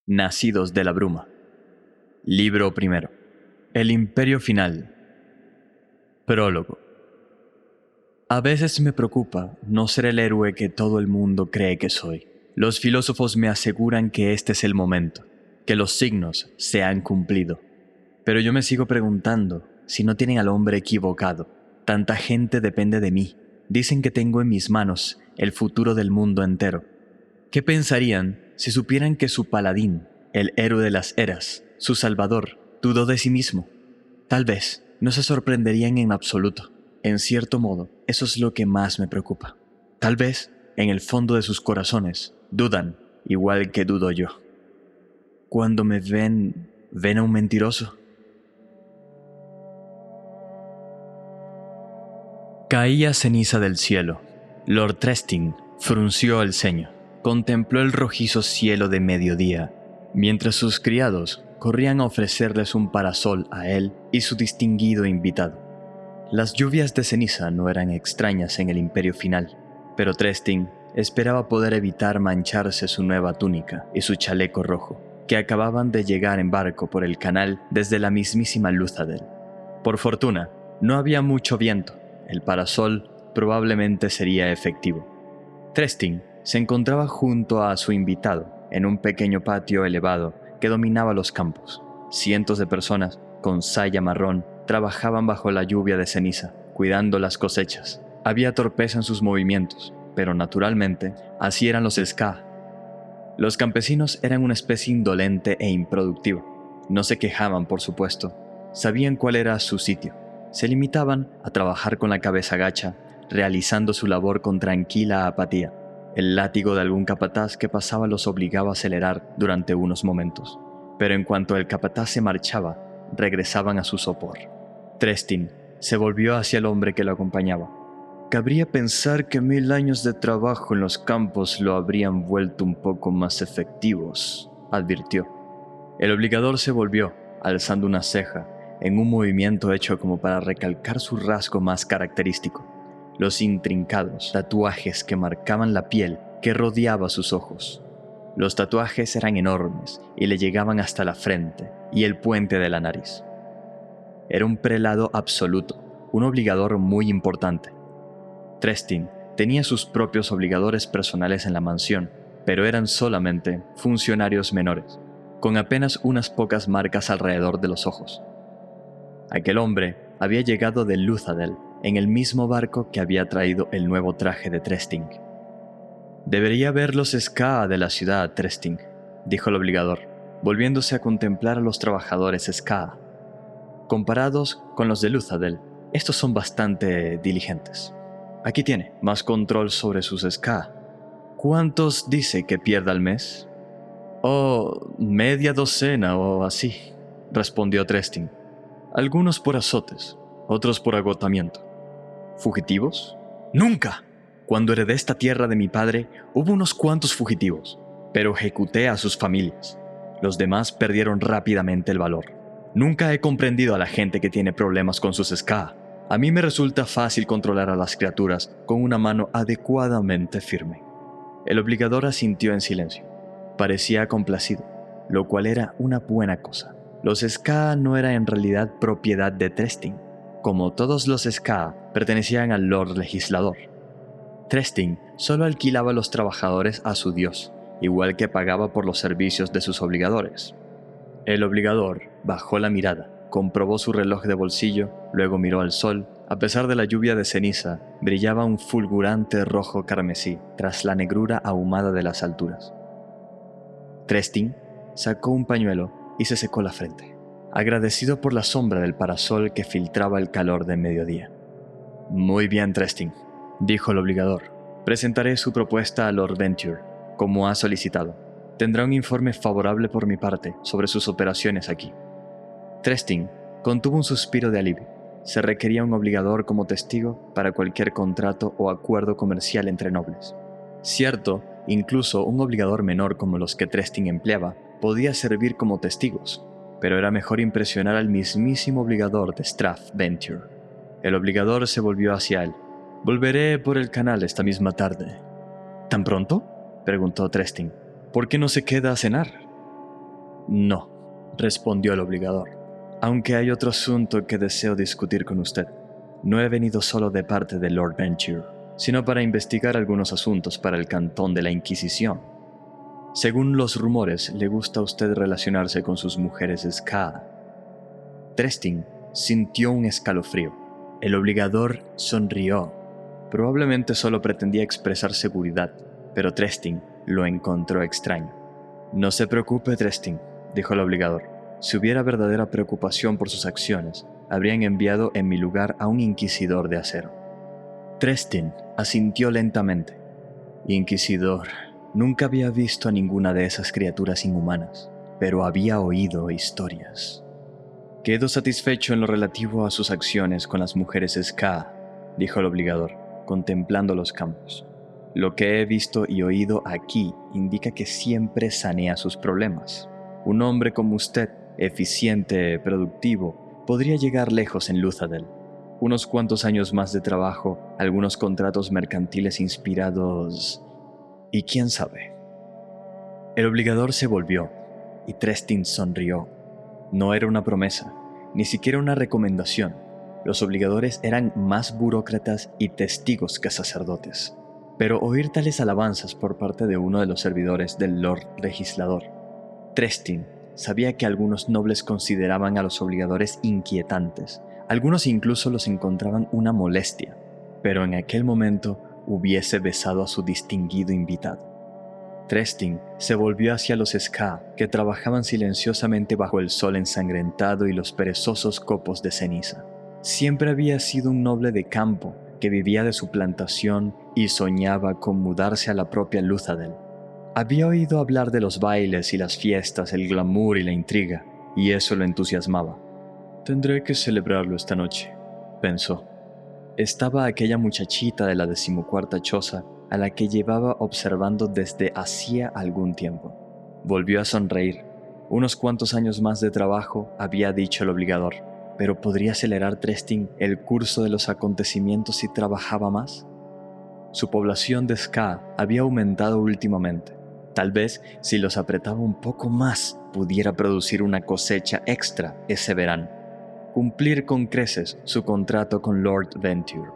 Nacidos de la bruma. Libro primero. El imperio final. Prólogo. A veces me preocupa no ser el héroe que todo el mundo cree que soy. Los filósofos me aseguran que este es el momento, que los signos se han cumplido. Pero yo me sigo preguntando si no tienen al hombre equivocado. Tanta gente depende de mí. Dicen que tengo en mis manos el futuro del mundo entero. ¿Qué pensarían si supieran que su paladín, el héroe de las eras, su salvador, dudó de sí mismo? Tal vez no se sorprenderían en absoluto. En cierto modo, eso es lo que más me preocupa. Tal vez, en el fondo de sus corazones, dudan, igual que dudo yo. Cuando me ven a un mentiroso. Caía ceniza del cielo. Lord Tresting frunció el ceño. Contempló el rojizo cielo de mediodía, mientras sus criados corrían a ofrecerles un parasol a él y su distinguido invitado. Las lluvias de ceniza no eran extrañas en el imperio final, pero Tresting esperaba poder evitar mancharse su nueva túnica y su chaleco rojo, que acababan de llegar en barco por el canal desde la mismísima Luthadel. Por fortuna, no había mucho viento. El parasol probablemente sería efectivo. Tresting se encontraba junto a su invitado en un pequeño patio elevado que dominaba los campos. Cientos de personas con saya marrón trabajaban bajo la lluvia de ceniza, cuidando las cosechas. Había torpeza en sus movimientos, pero naturalmente así eran los ska. Los campesinos eran una especie indolente e improductiva. No se quejaban, por supuesto. Sabían cuál era su sitio. Se limitaban a trabajar con la cabeza gacha, realizando su labor con tranquila apatía. El látigo de algún capataz que pasaba los obligaba a acelerar durante unos momentos, pero en cuanto el capataz se marchaba, regresaban a su sopor. Tresting se volvió hacia el hombre que lo acompañaba. Cabría pensar que 1000 años de trabajo en los campos lo habrían vuelto un poco más efectivos, advirtió. El obligador se volvió, alzando una ceja, en un movimiento hecho como para recalcar su rasgo más característico. Los intrincados tatuajes que marcaban la piel que rodeaba sus ojos. Los tatuajes eran enormes y le llegaban hasta la frente y el puente de la nariz. Era un prelado absoluto, un obligador muy importante. Tresting tenía sus propios obligadores personales en la mansión, pero eran solamente funcionarios menores, con apenas unas pocas marcas alrededor de los ojos. Aquel hombre había llegado de Luthadel en el mismo barco que había traído el nuevo traje de Tresting. «Debería ver los ska de la ciudad, Tresting», dijo el obligador, volviéndose a contemplar a los trabajadores ska. Comparados con los de Luthadel, estos son bastante diligentes. Aquí tiene, más control sobre sus ska. ¿Cuántos dice que pierda al mes? «Oh, media docena o así», respondió Tresting. «Algunos por azotes, otros por agotamiento. ¿Fugitivos? ¡Nunca! Cuando heredé esta tierra de mi padre, hubo unos cuantos fugitivos, pero ejecuté a sus familias. Los demás perdieron rápidamente el valor. Nunca he comprendido a la gente que tiene problemas con sus ska. A mí me resulta fácil controlar a las criaturas con una mano adecuadamente firme». El obligador asintió en silencio. Parecía complacido, lo cual era una buena cosa. Los ska no eran en realidad propiedad de Tresting. Como todos los ska, pertenecían al Lord Legislador. Tresting solo alquilaba a los trabajadores a su dios, igual que pagaba por los servicios de sus obligadores. El obligador bajó la mirada, comprobó su reloj de bolsillo, luego miró al sol. A pesar de la lluvia de ceniza, brillaba un fulgurante rojo carmesí tras la negrura ahumada de las alturas. Tresting sacó un pañuelo y se secó la frente, agradecido por la sombra del parasol que filtraba el calor de mediodía. «Muy bien, Tresting», dijo el obligador. «Presentaré su propuesta a Lord Venture, como ha solicitado. Tendrá un informe favorable por mi parte sobre sus operaciones aquí». Tresting contuvo un suspiro de alivio. Se requería un obligador como testigo para cualquier contrato o acuerdo comercial entre nobles. Cierto, incluso un obligador menor como los que Tresting empleaba podía servir como testigos, pero era mejor impresionar al mismísimo obligador de Strath Venture. El obligador se volvió hacia él. «Volveré por el canal esta misma tarde». «¿Tan pronto?», preguntó Tresting. «¿Por qué no se queda a cenar?». No, respondió el obligador. Aunque hay otro asunto que deseo discutir con usted. No he venido solo de parte de Lord Venture, sino para investigar algunos asuntos para el cantón de la Inquisición. Según los rumores, le gusta a usted relacionarse con sus mujeres Ska. Trestin sintió un escalofrío. El obligador sonrió. Probablemente solo pretendía expresar seguridad, pero Trestin lo encontró extraño. No se preocupe, Trestin, dijo el obligador. Si hubiera verdadera preocupación por sus acciones, habrían enviado en mi lugar a un inquisidor de acero. Trestin asintió lentamente. Inquisidor. Nunca había visto a ninguna de esas criaturas inhumanas, pero había oído historias. Quedo satisfecho en lo relativo a sus acciones con las mujeres Ska, dijo el obligador, contemplando los campos. Lo que he visto y oído aquí indica que siempre sanea sus problemas. Un hombre como usted, eficiente, productivo, podría llegar lejos en Luthadel. Unos cuantos años más de trabajo, algunos contratos mercantiles inspirados... y quién sabe. El obligador se volvió, y Trestin sonrió. No era una promesa, ni siquiera una recomendación. Los obligadores eran más burócratas y testigos que sacerdotes. Pero oír tales alabanzas por parte de uno de los servidores del Lord Legislador. Trestin sabía que algunos nobles consideraban a los obligadores inquietantes, algunos incluso los encontraban una molestia, pero en aquel momento hubiese besado a su distinguido invitado. Trestin se volvió hacia los Ska, que trabajaban silenciosamente bajo el sol ensangrentado y los perezosos copos de ceniza. Siempre había sido un noble de campo, que vivía de su plantación y soñaba con mudarse a la propia Luthadel. Había oído hablar de los bailes y las fiestas, el glamour y la intriga, y eso lo entusiasmaba. Tendré que celebrarlo esta noche, pensó. Estaba aquella muchachita de la 14ª choza a la que llevaba observando desde hacía algún tiempo. Volvió a sonreír. Unos cuantos años más de trabajo, había dicho el obligador, pero ¿podría acelerar Trestin el curso de los acontecimientos si trabajaba más? Su población de Ska había aumentado últimamente. Tal vez, si los apretaba un poco más, pudiera producir una cosecha extra ese verano. Cumplir con creces su contrato con Lord Venture.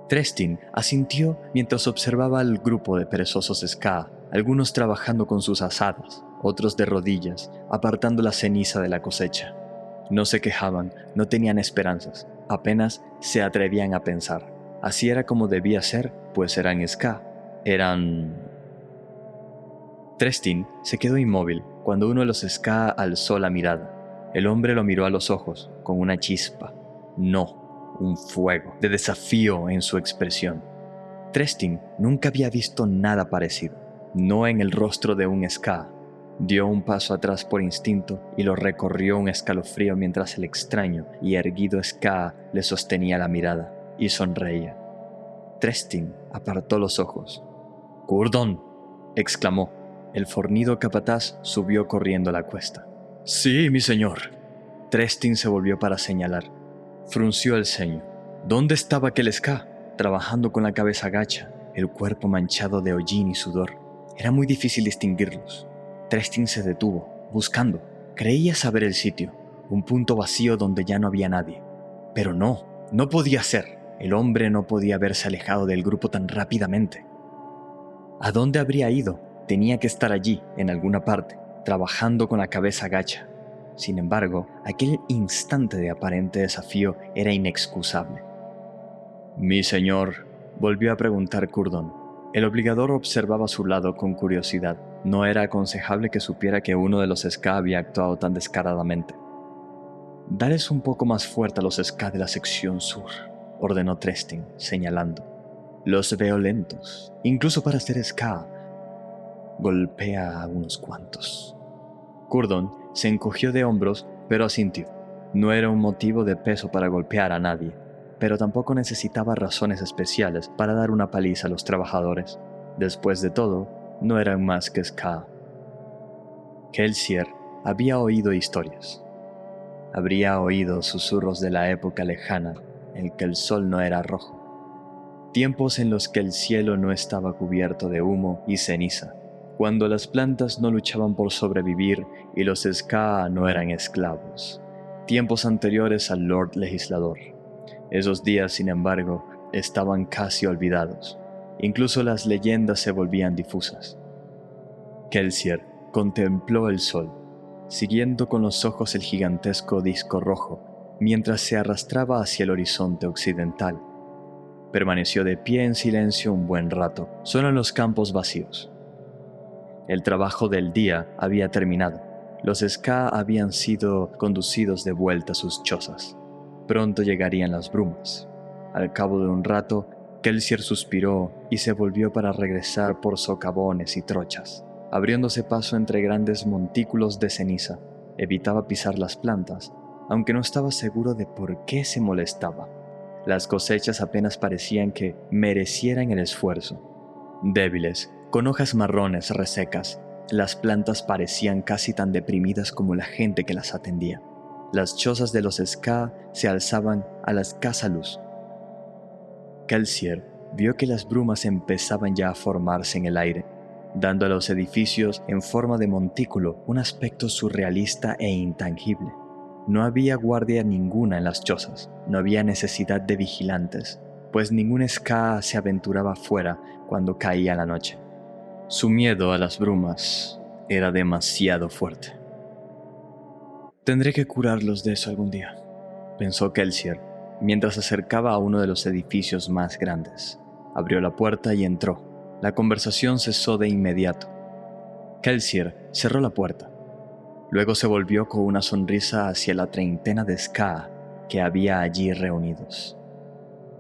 Trestin asintió mientras observaba al grupo de perezosos Ska, algunos trabajando con sus azadas, otros de rodillas, apartando la ceniza de la cosecha. No se quejaban, no tenían esperanzas, apenas se atrevían a pensar. Así era como debía ser, pues eran Ska. Trestin se quedó inmóvil cuando uno de los Ska alzó la mirada. El hombre lo miró a los ojos, con una chispa. No, un fuego, de desafío en su expresión. Trestin nunca había visto nada parecido. No en el rostro de un Ska. Dio un paso atrás por instinto y lo recorrió un escalofrío mientras el extraño y erguido Ska le sostenía la mirada y sonreía. Trestin apartó los ojos. «¡Curdon!», exclamó. El fornido capataz subió corriendo la cuesta. «Sí, mi señor». Trestin se volvió para señalar. Frunció el ceño. ¿Dónde estaba aquel Ska? Trabajando con la cabeza gacha, el cuerpo manchado de hollín y sudor. Era muy difícil distinguirlos. Trestin se detuvo, buscando. Creía saber el sitio, un punto vacío donde ya no había nadie. Pero no podía ser. El hombre no podía haberse alejado del grupo tan rápidamente. ¿A dónde habría ido? Tenía que estar allí, en alguna parte, trabajando con la cabeza gacha. Sin embargo, aquel instante de aparente desafío era inexcusable. «Mi señor», volvió a preguntar Curdon. El obligador observaba a su lado con curiosidad. No era aconsejable que supiera que uno de los Ska había actuado tan descaradamente. «Dales un poco más fuerte a los Ska de la sección sur», ordenó Trestin, señalando. «Los veo lentos, incluso para ser Ska. Golpea a unos cuantos». Curdon se encogió de hombros, pero asintió. No era un motivo de peso para golpear a nadie, pero tampoco necesitaba razones especiales para dar una paliza a los trabajadores. Después de todo, no eran más que Ska. Kelsier había oído historias. Habría oído susurros de la época lejana en que el sol no era rojo. Tiempos en los que el cielo no estaba cubierto de humo y ceniza, cuando las plantas no luchaban por sobrevivir y los Ska no eran esclavos, tiempos anteriores al Lord Legislador. Esos días, sin embargo, estaban casi olvidados. Incluso las leyendas se volvían difusas. Kelsier contempló el sol, siguiendo con los ojos el gigantesco disco rojo, mientras se arrastraba hacia el horizonte occidental. Permaneció de pie en silencio un buen rato, solo en los campos vacíos. El trabajo del día había terminado. Los Ska habían sido conducidos de vuelta a sus chozas. Pronto llegarían las brumas. Al cabo de un rato, Kelsier suspiró y se volvió para regresar por socavones y trochas, abriéndose paso entre grandes montículos de ceniza. Evitaba pisar las plantas, aunque no estaba seguro de por qué se molestaba. Las cosechas apenas parecían que merecieran el esfuerzo. Débiles, con hojas marrones resecas, las plantas parecían casi tan deprimidas como la gente que las atendía. Las chozas de los Ska se alzaban a la escasa luz. Kelsier vio que las brumas empezaban ya a formarse en el aire, dando a los edificios en forma de montículo un aspecto surrealista e intangible. No había guardia ninguna en las chozas, no había necesidad de vigilantes, pues ningún Ska se aventuraba fuera cuando caía la noche. Su miedo a las brumas era demasiado fuerte. «Tendré que curarlos de eso algún día», pensó Kelsier, mientras se acercaba a uno de los edificios más grandes. Abrió la puerta y entró. La conversación cesó de inmediato. Kelsier cerró la puerta. Luego se volvió con una sonrisa hacia la treintena de Ska que había allí reunidos.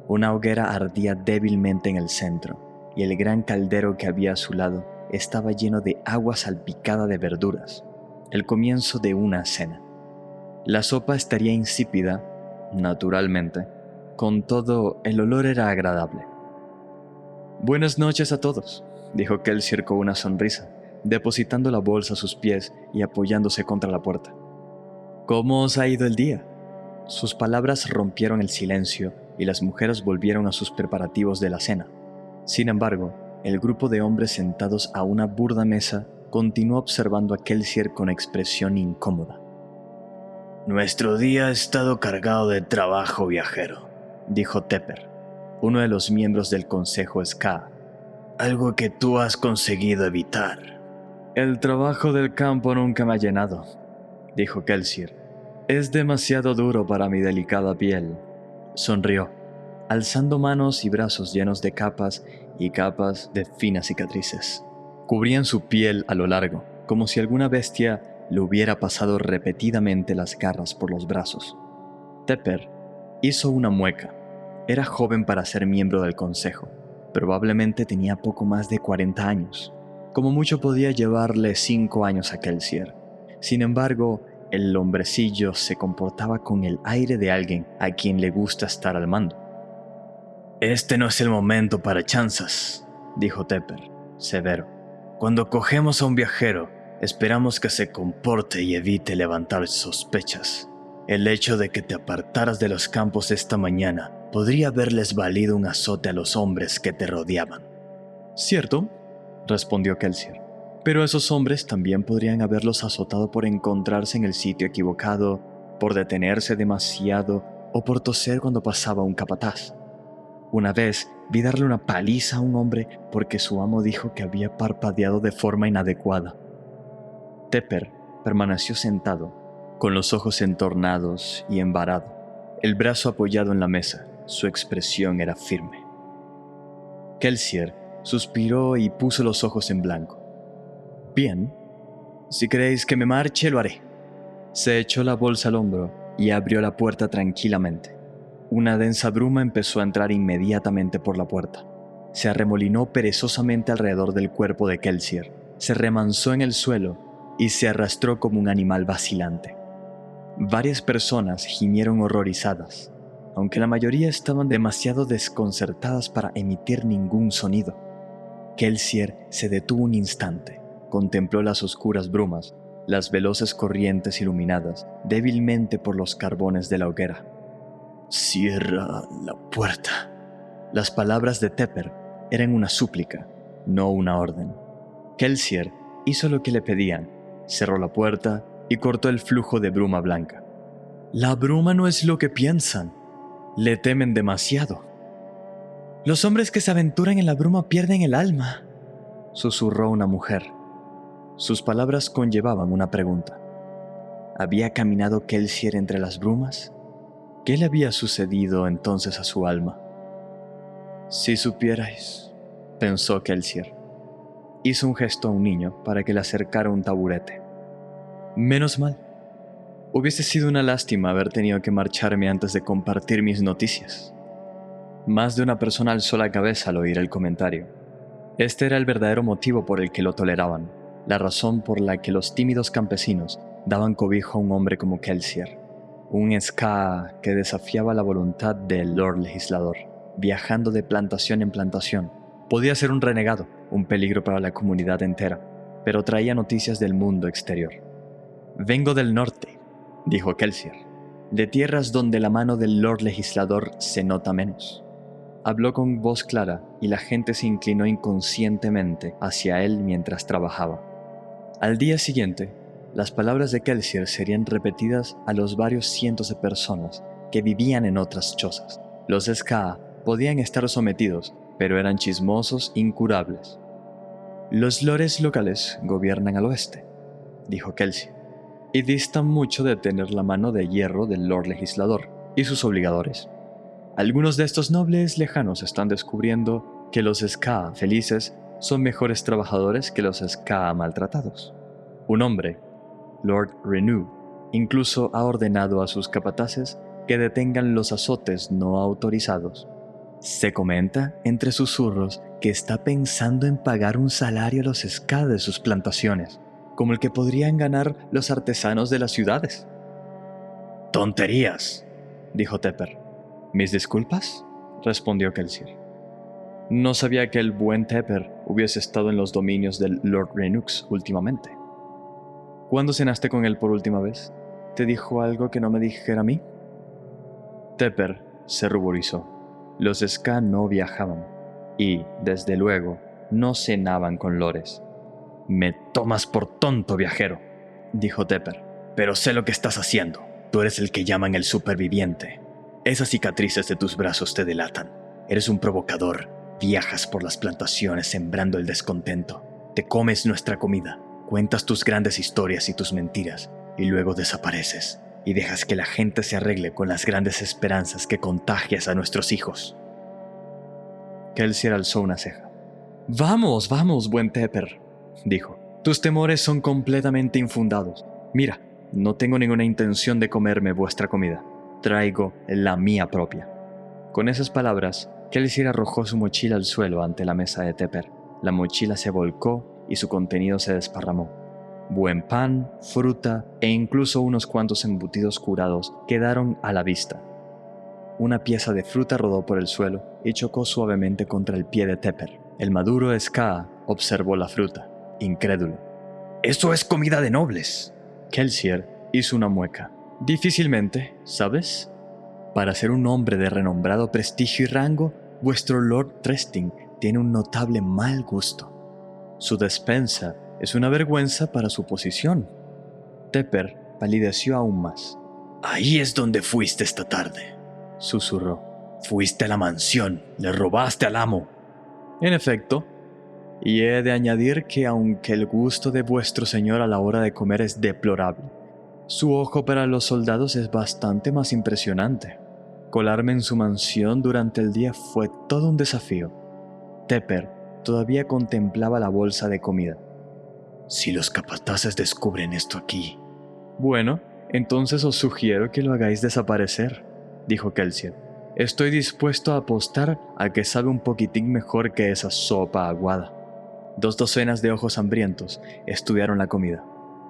Una hoguera ardía débilmente en el centro, y el gran caldero que había a su lado estaba lleno de agua salpicada de verduras, el comienzo de una cena. La sopa estaría insípida, naturalmente, con todo el olor era agradable. «Buenas noches a todos», dijo Kelsier con una sonrisa, depositando la bolsa a sus pies y apoyándose contra la puerta. «¿Cómo os ha ido el día?». Sus palabras rompieron el silencio y las mujeres volvieron a sus preparativos de la cena. Sin embargo, el grupo de hombres sentados a una burda mesa continuó observando a Kelsier con expresión incómoda. «Nuestro día ha estado cargado de trabajo, viajero», dijo Tepper, uno de los miembros del consejo Ska. «Algo que tú has conseguido evitar». «El trabajo del campo nunca me ha llenado», dijo Kelsier. «Es demasiado duro para mi delicada piel». Sonrió, alzando manos y brazos llenos de capas y capas de finas cicatrices. Cubrían su piel a lo largo, como si alguna bestia le hubiera pasado repetidamente las garras por los brazos. Tepper hizo una mueca. Era joven para ser miembro del consejo. Probablemente tenía poco más de 40 años. Como mucho podía llevarle 5 años a Kelsier. Sin embargo, el hombrecillo se comportaba con el aire de alguien a quien le gusta estar al mando. «Este no es el momento para chanzas», dijo Tepper, severo. «Cuando cogemos a un viajero, esperamos que se comporte y evite levantar sospechas. El hecho de que te apartaras de los campos esta mañana podría haberles valido un azote a los hombres que te rodeaban». «Cierto», respondió Kelsier. «Pero esos hombres también podrían haberlos azotado por encontrarse en el sitio equivocado, por detenerse demasiado o por toser cuando pasaba un capataz. Una vez vi darle una paliza a un hombre porque su amo dijo que había parpadeado de forma inadecuada». Tepper permaneció sentado, con los ojos entornados y embarado, el brazo apoyado en la mesa. Su expresión era firme. Kelsier suspiró y puso los ojos en blanco. «Bien, si queréis que me marche, lo haré». Se echó la bolsa al hombro y abrió la puerta tranquilamente. Una densa bruma empezó a entrar inmediatamente por la puerta. Se arremolinó perezosamente alrededor del cuerpo de Kelsier, se remansó en el suelo y se arrastró como un animal vacilante. Varias personas gimieron horrorizadas, aunque la mayoría estaban demasiado desconcertadas para emitir ningún sonido. Kelsier se detuvo un instante, contempló las oscuras brumas, las veloces corrientes iluminadas débilmente por los carbones de la hoguera. «Cierra la puerta». Las palabras de Tepper eran una súplica, no una orden. Kelsier hizo lo que le pedían, cerró la puerta y cortó el flujo de bruma blanca. La bruma no es lo que piensan. Le temen demasiado. Los hombres que se aventuran en la bruma pierden el alma, susurró una mujer. Sus palabras conllevaban una pregunta. ¿Había caminado Kelsier entre las brumas? ¿Qué le había sucedido entonces a su alma? Si supierais, pensó Kelsier. Hizo un gesto a un niño para que le acercara un taburete. Menos mal. Hubiese sido una lástima haber tenido que marcharme antes de compartir mis noticias. Más de una persona alzó la cabeza al oír el comentario. Este era el verdadero motivo por el que lo toleraban, la razón por la que los tímidos campesinos daban cobijo a un hombre como Kelsier, un ska que desafiaba la voluntad del Lord Legislador, viajando de plantación en plantación. Podía ser un renegado, un peligro para la comunidad entera, pero traía noticias del mundo exterior. «Vengo del norte», dijo Kelsier, «de tierras donde la mano del Lord Legislador se nota menos». Habló con voz clara y la gente se inclinó inconscientemente hacia él mientras trabajaba. Al día siguiente, las palabras de Kelsier serían repetidas a los varios cientos de personas que vivían en otras chozas. Los ska podían estar sometidos, pero eran chismosos incurables. «Los lores locales gobiernan al oeste», dijo Kelsier, «y distan mucho de tener la mano de hierro del Lord Legislador y sus obligadores. Algunos de estos nobles lejanos están descubriendo que los ska felices son mejores trabajadores que los ska maltratados. Un hombre, Lord Renew, incluso ha ordenado a sus capataces que detengan los azotes no autorizados. Se comenta entre susurros que está pensando en pagar un salario a los ska de sus plantaciones, como el que podrían ganar los artesanos de las ciudades». «¡Tonterías!», dijo Tepper. «¿Mis disculpas?», respondió Kelsier. No sabía que el buen Tepper hubiese estado en los dominios del Lord Renux últimamente. «¿Cuándo cenaste con él por última vez? ¿Te dijo algo que no me dijera a mí?». Tepper se ruborizó. Los ska no viajaban y, desde luego, no cenaban con lores. «Me tomas por tonto, viajero», dijo Tepper, «pero sé lo que estás haciendo. Tú eres el que llaman el superviviente. Esas cicatrices de tus brazos te delatan. Eres un provocador. Viajas por las plantaciones sembrando el descontento. Te comes nuestra comida. Cuentas tus grandes historias y tus mentiras. Y luego desapareces. Y dejas que la gente se arregle con las grandes esperanzas que contagias a nuestros hijos». Kelsier alzó una ceja. «Vamos, vamos, buen Tepper», dijo. «Tus temores son completamente infundados. Mira, no tengo ninguna intención de comerme vuestra comida. Traigo la mía propia». Con esas palabras, Kelsier arrojó su mochila al suelo ante la mesa de Tepper. La mochila se volcó y su contenido se desparramó. Buen pan, fruta e incluso unos cuantos embutidos curados quedaron a la vista. Una pieza de fruta rodó por el suelo y chocó suavemente contra el pie de Tepper. El maduro ska observó la fruta, incrédulo. «¡Eso es comida de nobles!». Kelsier hizo una mueca. «Difícilmente, ¿sabes? Para ser un hombre de renombrado prestigio y rango, vuestro Lord Tresting tiene un notable mal gusto. Su despensa es una vergüenza para su posición». Tepper palideció aún más. «Ahí es donde fuiste esta tarde», susurró. «Fuiste a la mansión, le robaste al amo». «En efecto, y he de añadir que aunque el gusto de vuestro señor a la hora de comer es deplorable, su ojo para los soldados es bastante más impresionante. Colarme en su mansión durante el día fue todo un desafío». Tepper todavía contemplaba la bolsa de comida. «Si los capataces descubren esto aquí». «Bueno, entonces os sugiero que lo hagáis desaparecer», dijo Kelsier. «Estoy dispuesto a apostar a que sabe un poquitín mejor que esa sopa aguada». 2 docenas de ojos hambrientos estudiaron la comida.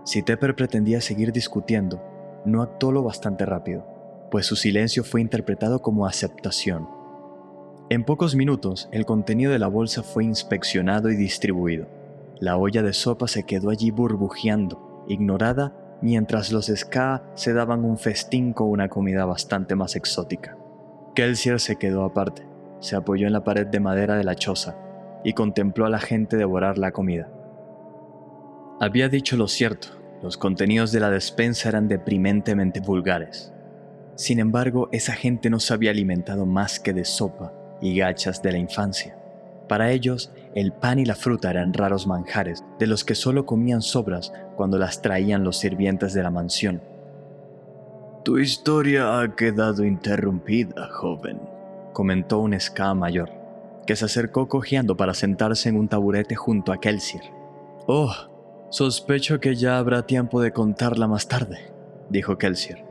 Si Tepper pretendía seguir discutiendo, no actuó lo bastante rápido, pues su silencio fue interpretado como aceptación. En pocos minutos, el contenido de la bolsa fue inspeccionado y distribuido. La olla de sopa se quedó allí burbujeando, ignorada, mientras los ska se daban un festín con una comida bastante más exótica. Kelsier se quedó aparte, se apoyó en la pared de madera de la choza y contempló a la gente devorar la comida. Había dicho lo cierto, los contenidos de la despensa eran deprimentemente vulgares. Sin embargo, esa gente no se había alimentado más que de sopa y gachas de la infancia. Para ellos, el pan y la fruta eran raros manjares, de los que solo comían sobras cuando las traían los sirvientes de la mansión. «Tu historia ha quedado interrumpida, joven», comentó un ska mayor, que se acercó cojeando para sentarse en un taburete junto a Kelsier. «Oh, sospecho que ya habrá tiempo de contarla más tarde», dijo Kelsier,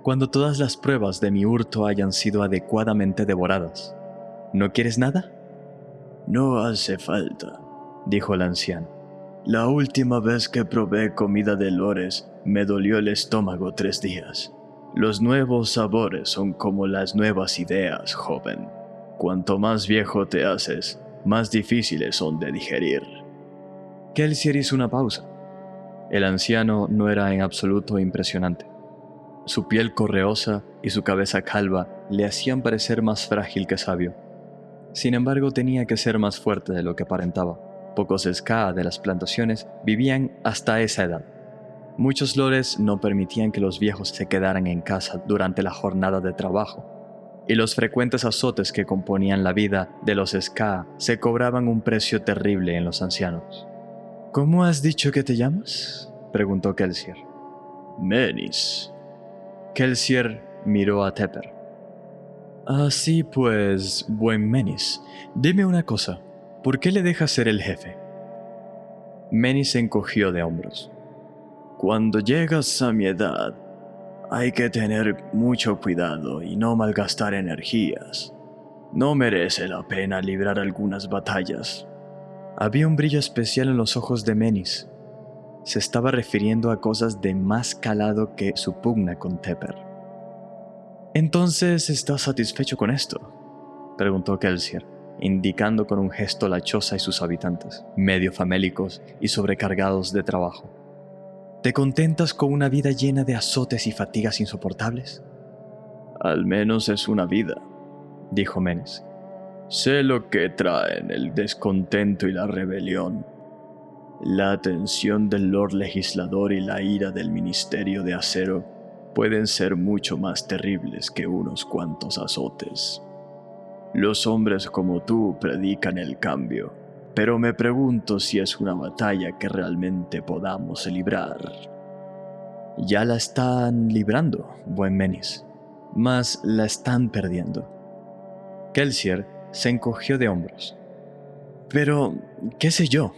«cuando todas las pruebas de mi hurto hayan sido adecuadamente devoradas. ¿No quieres nada?» «No hace falta», dijo el anciano. «La última vez que probé comida de lores me dolió el estómago 3 días. Los nuevos sabores son como las nuevas ideas, joven. Cuanto más viejo te haces, más difíciles son de digerir». Kelsier hizo una pausa. El anciano no era en absoluto impresionante. Su piel correosa y su cabeza calva le hacían parecer más frágil que sabio. Sin embargo, tenía que ser más fuerte de lo que aparentaba. Pocos ska de las plantaciones vivían hasta esa edad. Muchos lores no permitían que los viejos se quedaran en casa durante la jornada de trabajo, y los frecuentes azotes que componían la vida de los ska se cobraban un precio terrible en los ancianos. «¿Cómo has dicho que te llamas?», preguntó Kelsier. «Menis». Kelsier miró a Tepper. «Así pues, buen Menis, dime una cosa, ¿por qué le dejas ser el jefe?» Menis se encogió de hombros. «Cuando llegas a mi edad, hay que tener mucho cuidado y no malgastar energías. No merece la pena librar algunas batallas». Había un brillo especial en los ojos de Menis. Se estaba refiriendo a cosas de más calado que su pugna con Tepper. «¿Entonces estás satisfecho con esto?», preguntó Kelsier, indicando con un gesto la choza y sus habitantes, medio famélicos y sobrecargados de trabajo. «¿Te contentas con una vida llena de azotes y fatigas insoportables?» «Al menos es una vida», dijo Menis. «Sé lo que traen el descontento y la rebelión. La atención del Lord Legislador y la ira del Ministerio de Acero pueden ser mucho más terribles que unos cuantos azotes. Los hombres como tú predican el cambio, pero me pregunto si es una batalla que realmente podamos librar». «Ya la están librando, buen Menis, mas la están perdiendo». Kelsier se encogió de hombros. «Pero, ¿qué sé yo?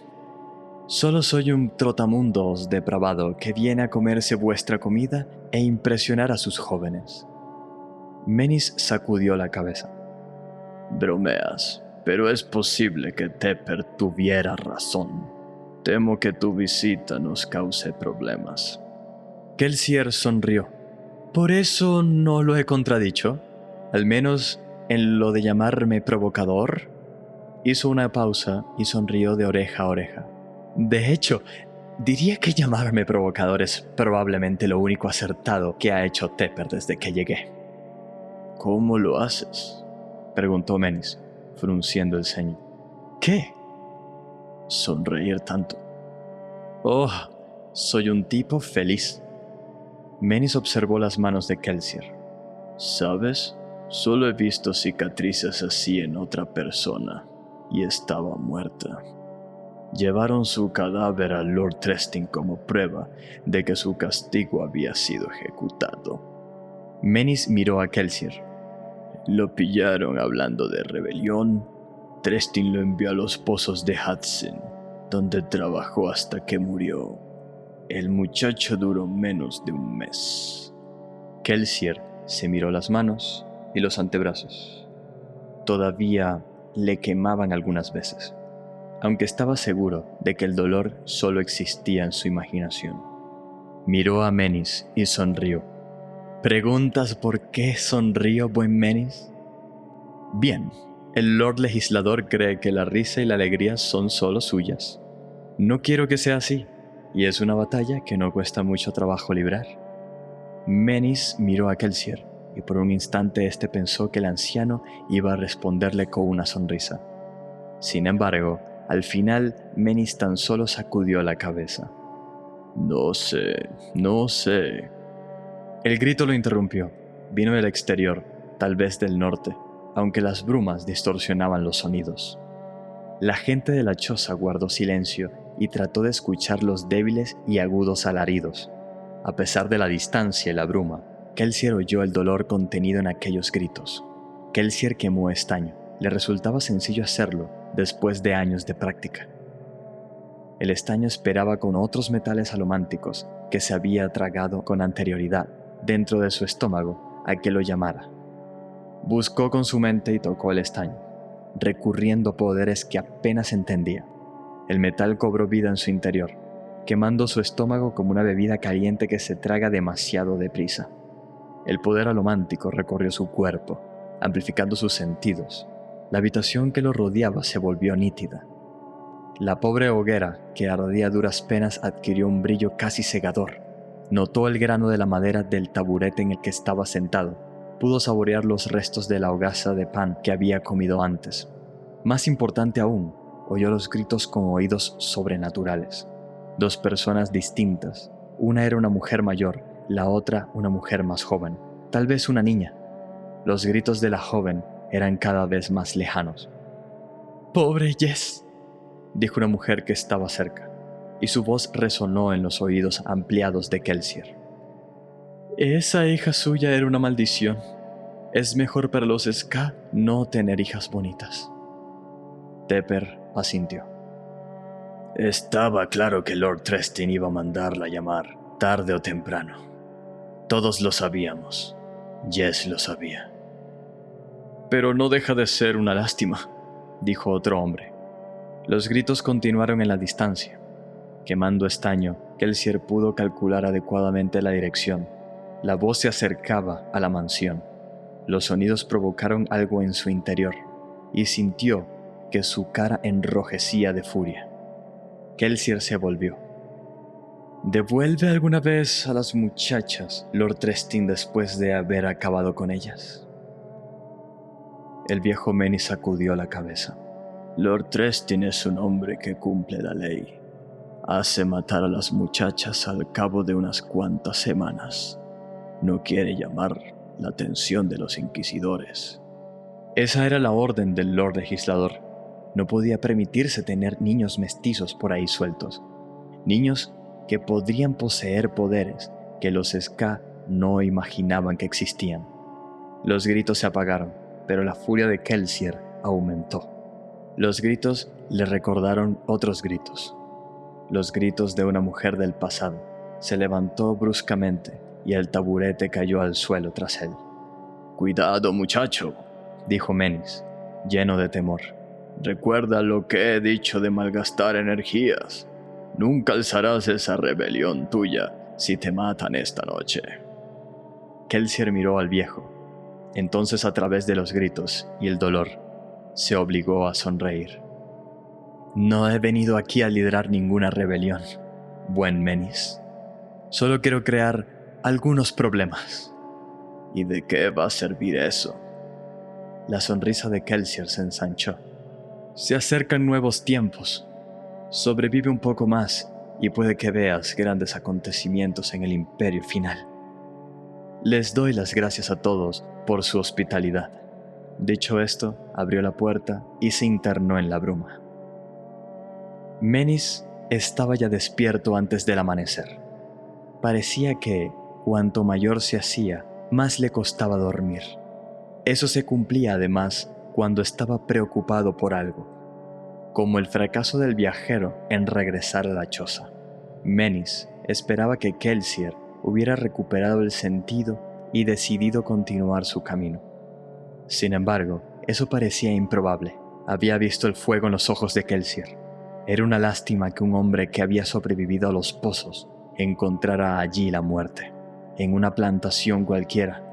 Solo soy un trotamundos depravado que viene a comerse vuestra comida e impresionar a sus jóvenes». Menis sacudió la cabeza. «Bromeas, pero es posible que Tepper tuviera razón. Temo que tu visita nos cause problemas». Kelsier sonrió. «¿Por eso no lo he contradicho? Al menos en lo de llamarme provocador». Hizo una pausa y sonrió de oreja a oreja. «De hecho, diría que llamarme provocador es probablemente lo único acertado que ha hecho Tepper desde que llegué». «¿Cómo lo haces?», preguntó Menis, frunciendo el ceño. «¿Qué?». «Sonreír tanto». «Oh, soy un tipo feliz». Menis observó las manos de Kelsier. «¿Sabes? Solo he visto cicatrices así en otra persona, y estaba muerta. Llevaron su cadáver al Lord Trestin como prueba de que su castigo había sido ejecutado». Menis miró a Kelsier. «Lo pillaron hablando de rebelión. Trestin lo envió a los pozos de Hudson, donde trabajó hasta que murió. El muchacho duró menos de un mes». Kelsier se miró las manos y los antebrazos. Todavía le quemaban algunas veces, aunque estaba seguro de que el dolor solo existía en su imaginación. Miró a Menis y sonrió. ¿Preguntas por qué sonrío, buen Menis? Bien, el Lord Legislador cree que la risa y la alegría son solo suyas. No quiero que sea así, y es una batalla que no cuesta mucho trabajo librar». Menis miró a Kelsier, y por un instante éste pensó que el anciano iba a responderle con una sonrisa. Sin embargo, al final Menis tan solo sacudió la cabeza. No sé, no sé. El grito lo interrumpió. Vino del exterior, tal vez del norte, aunque las brumas distorsionaban los sonidos. La gente de la choza guardó silencio y trató de escuchar los débiles y agudos alaridos. A pesar de la distancia y la bruma, Kelsier oyó el dolor contenido en aquellos gritos. Kelsier quemó estaño. Le resultaba sencillo hacerlo después de años de práctica. El estaño esperaba con otros metales alománticos que se había tragado con anterioridad dentro de su estómago a que lo llamara. Buscó con su mente y tocó el estaño, recurriendo a poderes que apenas entendía. El metal cobró vida en su interior, quemando su estómago como una bebida caliente que se traga demasiado deprisa. El poder alomántico recorrió su cuerpo, amplificando sus sentidos. La habitación que lo rodeaba se volvió nítida. La pobre hoguera, que ardía a duras penas, adquirió un brillo casi cegador. Notó el grano de la madera del taburete en el que estaba sentado. Pudo saborear los restos de la hogaza de pan que había comido antes. Más importante aún, oyó los gritos con oídos sobrenaturales. Dos personas distintas. Una era una mujer mayor, la otra una mujer más joven, tal vez una niña. Los gritos de la joven eran cada vez más lejanos. «¡Pobre Jess!», dijo una mujer que estaba cerca, y su voz resonó en los oídos ampliados de Kelsier. «Esa hija suya era una maldición. Es mejor para los Ska no tener hijas bonitas». Tepper asintió. Estaba claro que Lord Trestin iba a mandarla a llamar, tarde o temprano. Todos lo sabíamos. Jess lo sabía. «Pero no deja de ser una lástima», dijo otro hombre. Los gritos continuaron en la distancia. Quemando estaño, Kelsier pudo calcular adecuadamente la dirección. La voz se acercaba a la mansión. Los sonidos provocaron algo en su interior, y sintió que su cara enrojecía de furia. Kelsier se volvió. ¿Devuelve alguna vez a las muchachas, Lord Trestin, después de haber acabado con ellas? El viejo Menis sacudió la cabeza. Lord Trestin es un hombre que cumple la ley. Hace matar a las muchachas al cabo de unas cuantas semanas. No quiere llamar la atención de los inquisidores. Esa era la orden del Lord Legislador. No podía permitirse tener niños mestizos por ahí sueltos. Niños que podrían poseer poderes que los Ska no imaginaban que existían. Los gritos se apagaron, pero la furia de Kelsier aumentó. Los gritos le recordaron otros gritos. Los gritos de una mujer del pasado. Se levantó bruscamente y el taburete cayó al suelo tras él. «Cuidado, muchacho», dijo Menis, lleno de temor. «Recuerda lo que he dicho de malgastar energías. Nunca alzarás esa rebelión tuya si te matan esta noche». Kelsier miró al viejo. Entonces, a través de los gritos y el dolor, se obligó a sonreír. «No he venido aquí a liderar ninguna rebelión, buen Menis. Solo quiero crear algunos problemas». «¿Y de qué va a servir eso?». La sonrisa de Kelsier se ensanchó. «Se acercan nuevos tiempos. Sobrevive un poco más y puede que veas grandes acontecimientos en el imperio final. Les doy las gracias a todos por su hospitalidad». Dicho esto, abrió la puerta y se internó en la bruma. Menis estaba ya despierto antes del amanecer. Parecía que, cuanto mayor se hacía, más le costaba dormir. Eso se cumplía además cuando estaba preocupado por algo, como el fracaso del viajero en regresar a la choza. Menis esperaba que Kelsier hubiera recuperado el sentido y decidido continuar su camino. Sin embargo, eso parecía improbable. Había visto el fuego en los ojos de Kelsier. Era una lástima que un hombre que había sobrevivido a los pozos encontrara allí la muerte, en una plantación cualquiera,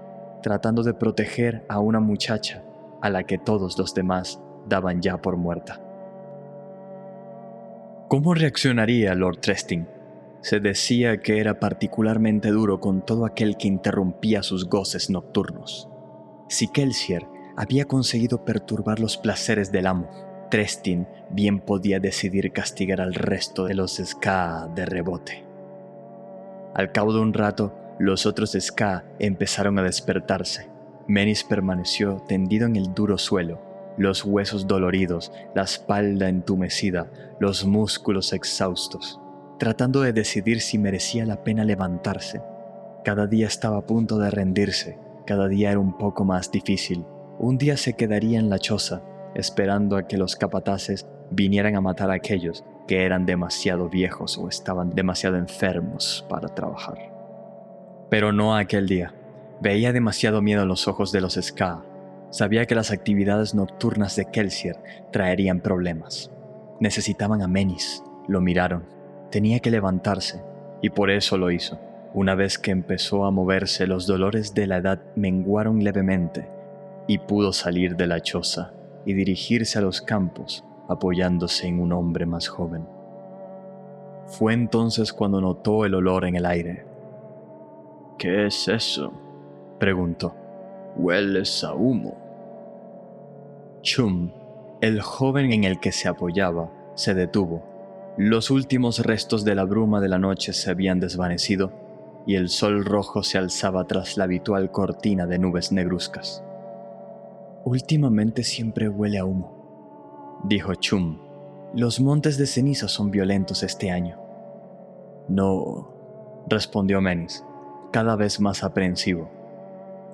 tratando de proteger a una muchacha a la que todos los demás daban ya por muerta. ¿Cómo reaccionaría Lord Trestin? Se decía que era particularmente duro con todo aquel que interrumpía sus goces nocturnos. Si Kelsier había conseguido perturbar los placeres del amo, Trestin bien podía decidir castigar al resto de los Ska de rebote. Al cabo de un rato, los otros Ska empezaron a despertarse. Menis permaneció tendido en el duro suelo, los huesos doloridos, la espalda entumecida, los músculos exhaustos, tratando de decidir si merecía la pena levantarse. Cada día estaba a punto de rendirse, cada día era un poco más difícil. Un día se quedaría en la choza, esperando a que los capataces vinieran a matar a aquellos que eran demasiado viejos o estaban demasiado enfermos para trabajar. Pero no aquel día. Veía demasiado miedo en los ojos de los Ska. Sabía que las actividades nocturnas de Kelsier traerían problemas. Necesitaban a Menis. Lo miraron. Tenía que levantarse, y por eso lo hizo. Una vez que empezó a moverse, los dolores de la edad menguaron levemente, y pudo salir de la choza y dirigirse a los campos, apoyándose en un hombre más joven. Fue entonces cuando notó el olor en el aire. «¿Qué es eso?», preguntó. «Hueles a humo». Chum, el joven en el que se apoyaba, se detuvo. Los últimos restos de la bruma de la noche se habían desvanecido y el sol rojo se alzaba tras la habitual cortina de nubes negruzcas. «Últimamente siempre huele a humo», dijo Chum. «Los montes de ceniza son violentos este año». «No», respondió Menis, cada vez más aprehensivo.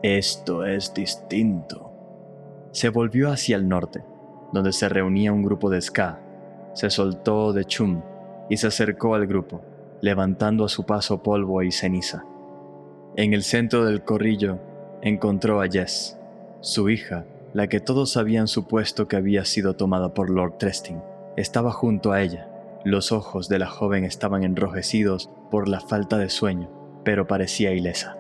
«Esto es distinto». Se volvió hacia el norte, donde se reunía un grupo de Ska. Se soltó de Chum y se acercó al grupo, levantando a su paso polvo y ceniza. En el centro del corrillo encontró a Jess, su hija, la que todos habían supuesto que había sido tomada por Lord Tresting. Estaba junto a ella. Los ojos de la joven estaban enrojecidos por la falta de sueño, pero parecía ilesa.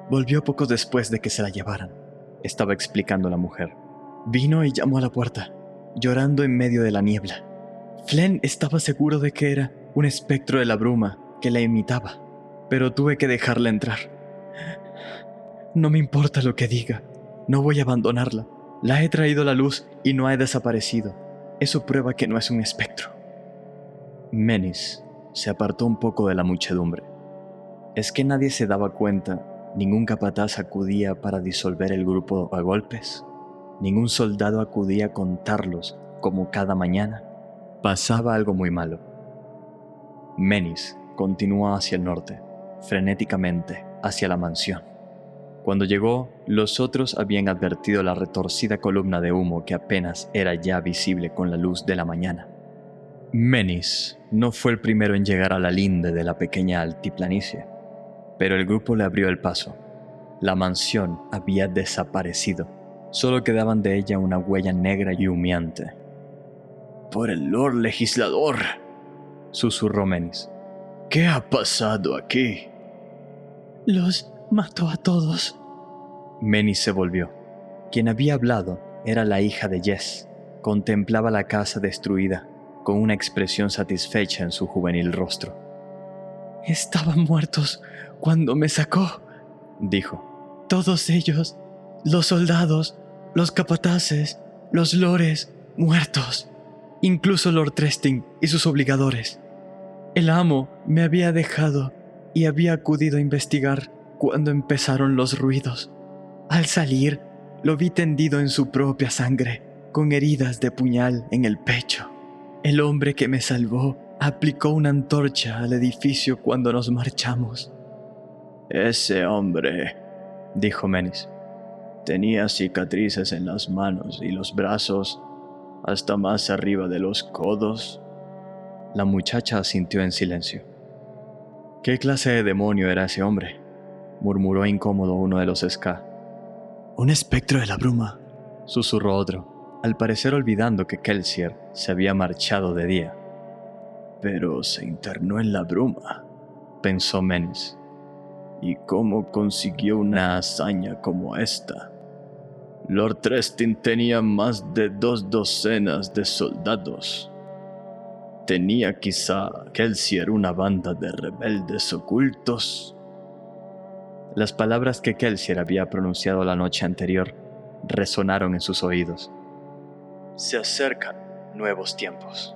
«Volvió poco después de que se la llevaran», estaba explicando la mujer. «Vino y llamó a la puerta, llorando en medio de la niebla. Flenn estaba seguro de que era un espectro de la bruma que la imitaba, pero tuve que dejarla entrar. No me importa lo que diga, no voy a abandonarla. La he traído a la luz y no ha desaparecido. Eso prueba que no es un espectro». Menis se apartó un poco de la muchedumbre. ¿Es que nadie se daba cuenta? ¿Ningún capataz acudía para disolver el grupo a golpes? ¿Ningún soldado acudía a contarlos como cada mañana? Pasaba algo muy malo. Menis continuó hacia el norte, frenéticamente, hacia la mansión. Cuando llegó, los otros habían advertido la retorcida columna de humo que apenas era ya visible con la luz de la mañana. Menis no fue el primero en llegar a la linde de la pequeña altiplanicie, pero el grupo le abrió el paso. La mansión había desaparecido. Solo quedaban de ella una huella negra y humeante. «Por el Lord Legislador», susurró Menis. «¿Qué ha pasado aquí?» «Los mató a todos». Menis se volvió. Quien había hablado era la hija de Jess. Contemplaba la casa destruida, con una expresión satisfecha en su juvenil rostro. «Estaban muertos cuando me sacó», dijo. «Todos ellos, los soldados, los capataces, los lores, muertos. Incluso Lord Tresting y sus obligadores. El amo me había dejado y había acudido a investigar cuando empezaron los ruidos. Al salir, lo vi tendido en su propia sangre, con heridas de puñal en el pecho. El hombre que me salvó aplicó una antorcha al edificio cuando nos marchamos». «Ese hombre», dijo Menis, «tenía cicatrices en las manos y los brazos, hasta más arriba de los codos». La muchacha asintió en silencio. «¿Qué clase de demonio era ese hombre?», murmuró incómodo uno de los Ska. «Un espectro de la bruma», susurró otro, al parecer olvidando que Kelsier se había marchado de día. «Pero se internó en la bruma», pensó Menis. «¿Y cómo consiguió una hazaña como esta? Lord Tresting tenía más de 2 docenas de soldados. ¿Tenía quizá Kelsier una banda de rebeldes ocultos?» Las palabras que Kelsier había pronunciado la noche anterior resonaron en sus oídos. «Se acercan nuevos tiempos».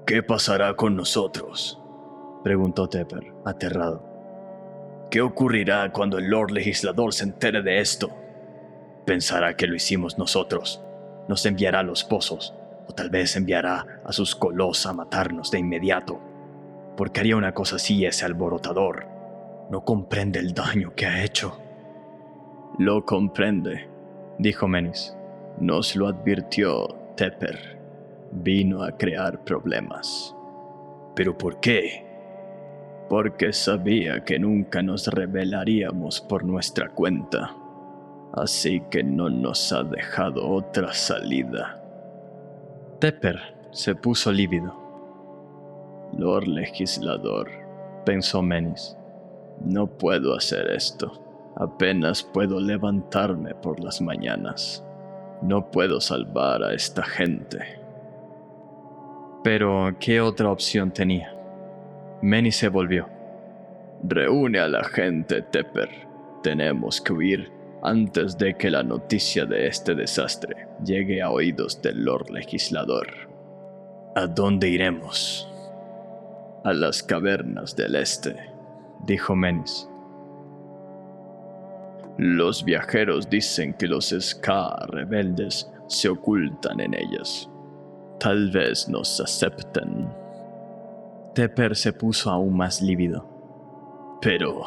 «¿Qué pasará con nosotros?», preguntó Tepper, aterrado. ¿Qué ocurrirá cuando el Lord Legislador se entere de esto? Pensará que lo hicimos nosotros. Nos enviará a los pozos, o tal vez enviará a sus colos a matarnos de inmediato. ¿Por qué haría una cosa así ese alborotador? No comprende el daño que ha hecho. Lo comprende, dijo Menis. Nos lo advirtió Tepper. Vino a crear problemas. ¿Pero por qué? Porque sabía que nunca nos rebelaríamos por nuestra cuenta. Así que no nos ha dejado otra salida. Tepper se puso lívido. Lord Legislador, pensó Menis. No puedo hacer esto. Apenas puedo levantarme por las mañanas. No puedo salvar a esta gente. Pero, ¿qué otra opción tenía? Menis se volvió. Reúne a la gente, Tepper. Tenemos que huir antes de que la noticia de este desastre llegue a oídos del Lord Legislador. ¿A dónde iremos? A las cavernas del este, dijo Menis. Los viajeros dicen que los Ska rebeldes se ocultan en ellas. Tal vez nos acepten. Tepper se puso aún más lívido. Pero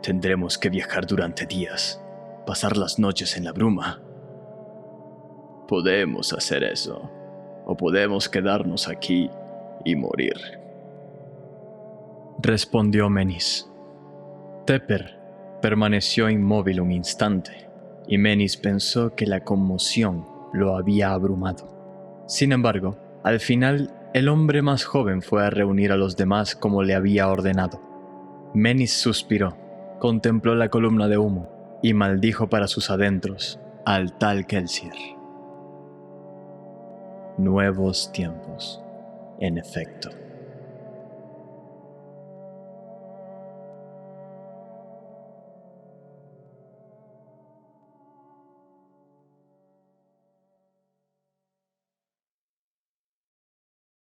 tendremos que viajar durante días, pasar las noches en la bruma. Podemos hacer eso, o podemos quedarnos aquí y morir, respondió Menis. Tepper permaneció inmóvil un instante, y Menis pensó que la conmoción lo había abrumado. Sin embargo, al final, el hombre más joven fue a reunir a los demás como le había ordenado. Menis suspiró, contempló la columna de humo y maldijo para sus adentros al tal Kelsier. Nuevos tiempos, en efecto.